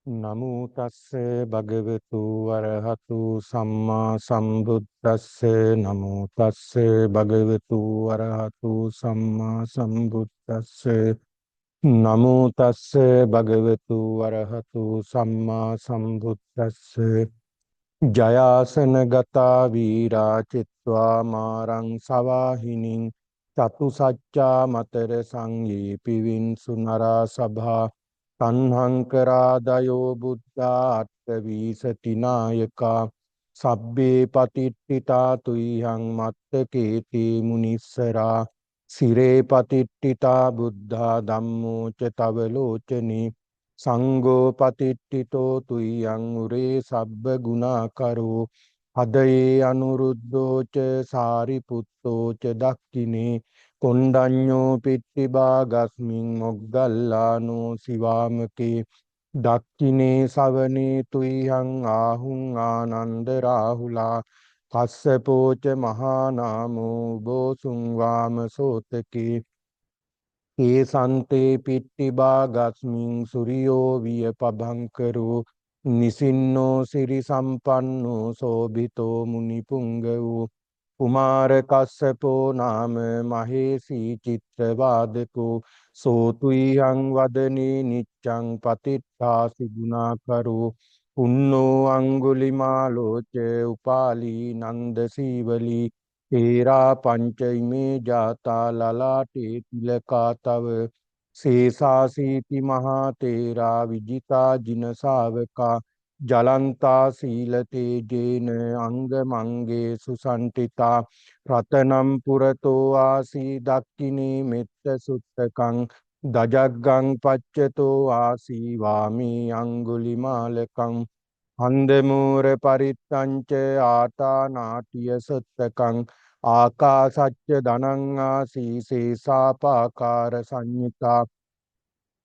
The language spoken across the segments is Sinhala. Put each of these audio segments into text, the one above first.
නමෝ තස්සේ භගවතු වරහතු සම්මා සම්බුද්දස්සේ නමෝ තස්සේ භගවතු වරහතු සම්මා සම්බුද්දස්සේ නමෝ තස්සේ භගවතු වරහතු සම්මා සම්බුද්දස්සේ ජයාසන ගතා වීරා චිත්වා මාරං සවාහිනින් චතු සච්චා මතර සංඝී පිවින්සු නරා සභා තණ්හංකරාදයෝ බුද්ධා අට්ඨවීසති නායකා සබ්බේ පතිට්ඨිතා තුයිහං මත්තකේති මුනිස්සරා සිරේ පතිට්ඨිතා බුද්ධා ධම්මෝ ච තව ලෝචනේ සංඝෝ පතිට්ඨිතෝ තුයං උරේ සබ්බ ගුණාකරෝ හදයේ අනුරුද්ධෝ ච සාරිපුත්තෝ ච දක්ඛිනේ කොණ්ඩඤ්ඤෝ පිට්ඨිභාගස්මින් මොග්ගල්ලානෝ සිවාමකේ දක්ඛිනේ සවනේ තුයං ආහුං ආනන්ද රාහුලා කස්සපෝ ච මහා නාමෝ බෝසුං වාම සෝතකේ ඒසන්තේ පිට්ටිභාගස්මින් සුරියෝ විය පභංකරෝ නිසින්නෝ සිරි සම්පන්නෝ සෝභිතෝ මුනි පුංගවෝ කුමාර කස්සපෝ නාම මහේසී චිත්‍රවාදකෝ සෝතුයං වදනේ නිච්ඡං පතිට්ඨාසි ගුණාකරෝ පුන්නෝ අංගුලිමාලෝ ච උපාලී නන්ද සීවලී තේරා පංච ඉමේ ජාතා ලලාටේ තිලකා තව සේසාසීති මහා තේරා විජිතා ජින ශාවකා ජලන්තා සීල තේජේන අංග මංගේ සුසන්තිතා රතනම් පුරතෝ ආසී දක්ඛිනේ මෙත්ත සුත්තකං දජග්ගං පච්චතෝ ආසී වාමී අංගුලිමාලකං හන්දමූර පරිත්තංච ආතා නාටිය සත්තකං ආකාසච්ච ධනං ආසීසේසාපාකාර සංයුතා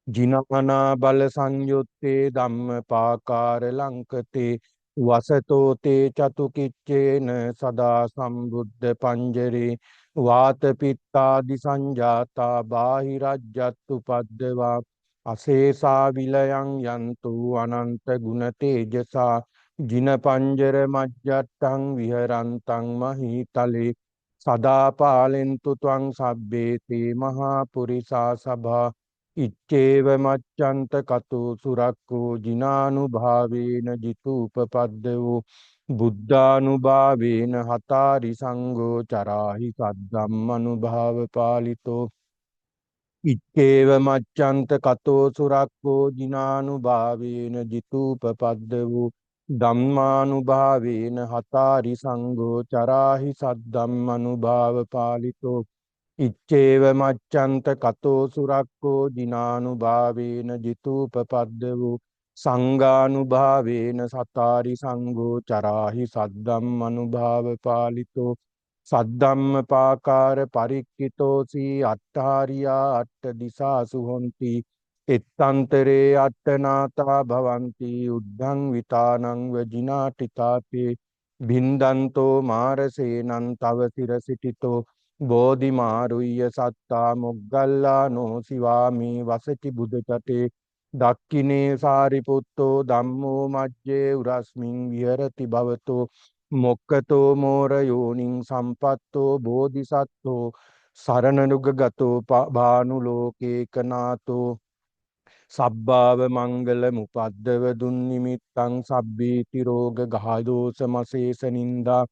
ජිනමනා බල සංයුත්තේ ධම්මපාකාර ලංකතේ වසතෝ තේ චතුකිච්චේන සදා සම්බුද්ධ පංජරේ වාත පිත්තාදි සංජාතා බාහිරජ්ජත්තු පද්දවා අසේසා විලයන් යන්තු අනන්ත ගුණ තේජසා ජින පංජර මජ්ජත්තං විහරන්තං මහීතලේ සදා පාලෙන්තු ත්වං සබ්බේ තේ මහා පුරිසා සභා ඉච්ඡේව මච්ඡන්ත කතෝ සුරක්ඛෝ ජිනානුභාවේන ජිතූපපද්දවෝ බුද්ධානුභාවේන හතාරි සංඝෝ චරාහි සද්ධම්මනුභාව පාලිතෝ ඉච්ඡේව මච්ඡන්ත කතෝ සුරක්ඛෝ ජිනානුභාවේන ජිතූපපද්දවෝ ධම්මානුභාවේන හතාරි සංඝෝ චරාහි සද්ධම්මනුභාව පාලිතෝ ඉච්ඡේව මච්ඡන්ත කතෝ සුරක්ඛෝ ජිනානුභාවේන ජිතූපපද්දවෝ සංඝානුභාවේන සතාරි සංඝෝ චරාහි සද්ධම්මනුභාව පාලිතෝ සද්ධම්ම පාකාර පරික්ඛිතෝසී අට්ඨාරියා අට්ඨ දිසාසු හොಂತಿ එත්තන්තරේ අට්ඨනාතා භවಂತಿ උද්ධං විතානං වජිනාටිතාතේ බින්දන්තෝ මාරසේනං තව සිරසිටිතෝ බෝධිමාරුය්‍ය සත්තා මොග්ගල්ලානෝ සිවාමි වසති බුදචටේ දක්ඛිනේ සාරිපුත්තෝ ධම්මෝ මජ්ජේ උරස්මින් විහෙරති භවතෝ මොක්කතෝ මෝර යෝනිං සම්පත්තෝ බෝධිසත්වෝ සරණනුගගතෝ භානු ලෝකේකනාතෝ සබ්බාව මංගල මුපද්දව දුන්නිමිත්තං සබ්බීති රෝග ගහදෝස මසේස නින්දා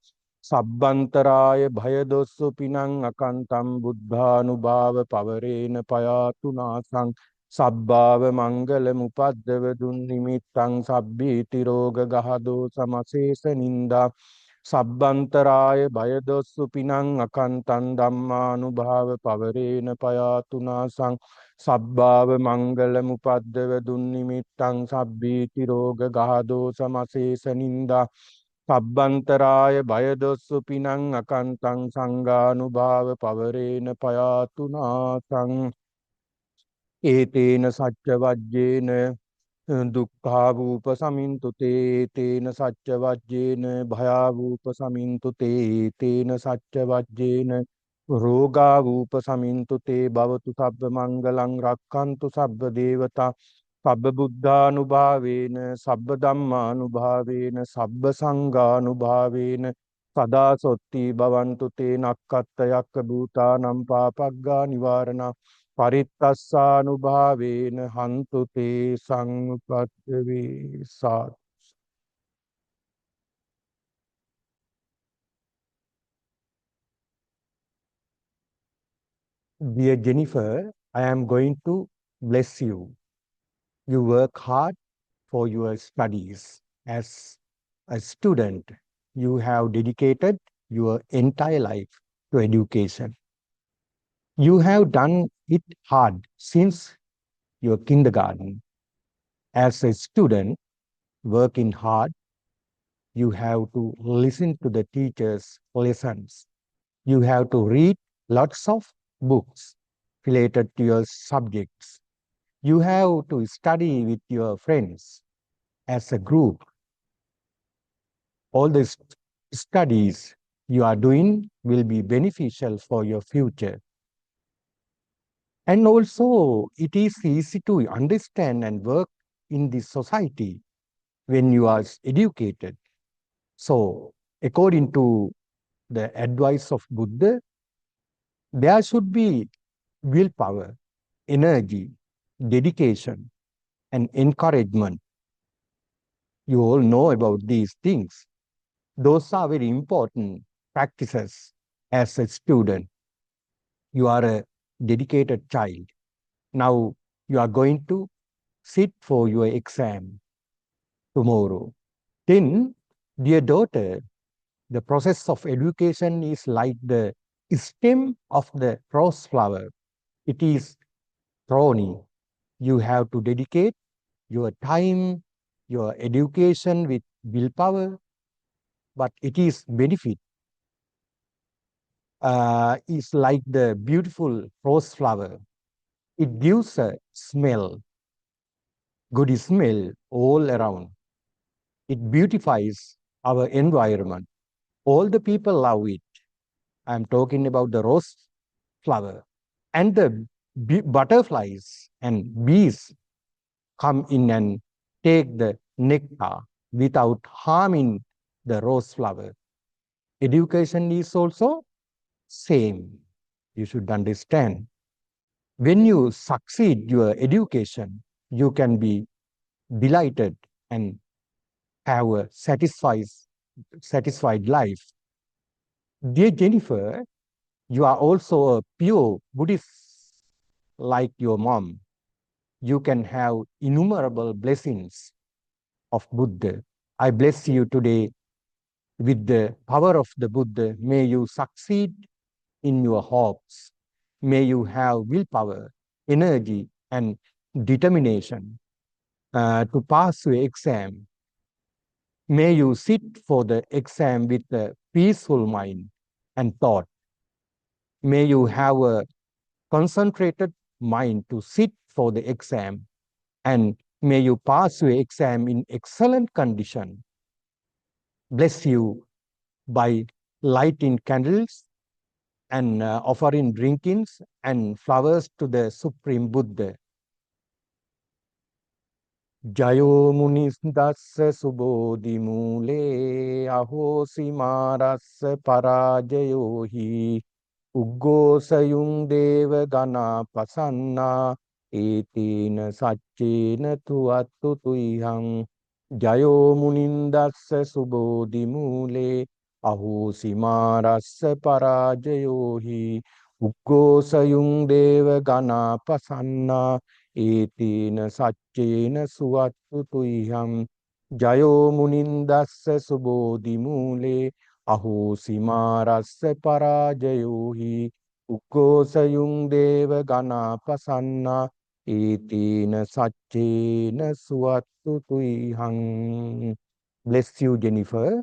සබ්බන්තරාය භය දොස්සු පිනං අකන්තං බුද්ධානුභාව පවරේන පයාතු නාසං සබ්බාව මංගල මුපද්දව දුන්නිමිත්තං සබ්බීති රෝග ගහදෝස මසේස නින්දා සබ්බන්තරාය භය දොස්සු පිනං අකන්තං ධම්මානුභාව පවරේන පයාතු නාසං සබ්බාව මංගල මුපද්දව දුන්නිමිත්තං සබ්බීති රෝග ගහදෝස මසේස නින්දා සබ්බන්තරාය භය දොස්සු පිනං අකන්තං සංඝානුභාව පවරේන පයාතු නාසං ඒතේන සච්ච වජ්ජේන දුක්ඛා වූප සමින්තු තේ තේන සච්ච වජ්ජේන භයා වූප සමින්තු තේ තේන සච්ච වජ්ජේන රෝගා වූප සමින්තු තේ භවතු සබ්බ මංගලං රක්ඛන්තු සබ්බ දේවතා Sabba buddhanubhavena, sabba dhammanubhavena, sabba sanghanubhavena, sada sotti bhavantu te nakkatta yakka bhutanam papagga nivarana parittassanubhavena hantu te samupatave sat. Dear Jennifer, I am going to bless you. You work hard for your studies. As a student, you have dedicated your entire life to education. You have done it hard since your kindergarten. As a student, working hard, you have to listen to the teacher's lessons. You have to read lots of books related to your subjects. You have to study with your friends as a group. All the studies you are doing will be beneficial for your future. And also, it is easy to understand and work in this society when you are educated. So, according to the advice of Buddha, there should be willpower, energy, dedication, and encouragement. You all know about these things. Those are very important practices as a student. You are a dedicated child. Now you are going to sit for your exam tomorrow. Then, dear daughter, the process of education is like the stem of the rose flower. It is thorny. You have to dedicate your time, your education with willpower, but it is benefit. Is like the beautiful rose flower. It gives a smell, good smell all around. It beautifies our environment. All the people love it. I'm talking about the rose flower. And the butterflies and bees come in and take the nectar without harming the rose flower. Education is also same. You should understand. When you succeed your education, you can be delighted and have a satisfied life. Dear Jennifer, you are also a pure Buddhist like your mom. You can have innumerable blessings of Buddha. I bless you today with the power of the Buddha. May you succeed in your hopes. May you have willpower, energy, and determination to pass your exam. May you sit for the exam with a peaceful mind and thought. May you have a concentrated mind to sit for the exam, and may you pass your exam in excellent condition. Bless you by lighting candles and offering drinkings and flowers to the Supreme Buddha. Jayo munisdassa subodhi mule ahosi marassa parajayohi uggosayung deva gana pasanna etina saccena tuattu tuihang Jayo munindassa subodhi mule ahosi marassa parajayohi uggosayung deva gana pasanna ඒතේන සච්චේන සුවත්තු තුයිහම් ජයෝ මුනින්දස්ස සුබෝධි මූලේ අහෝසි මාරස්ස පරාජයෝහි උක්කෝසයුං දේව ගනාපසන්නා ඒතේන සච්චේන සුවත්තු තුයිහං. Bless you, Jennifer.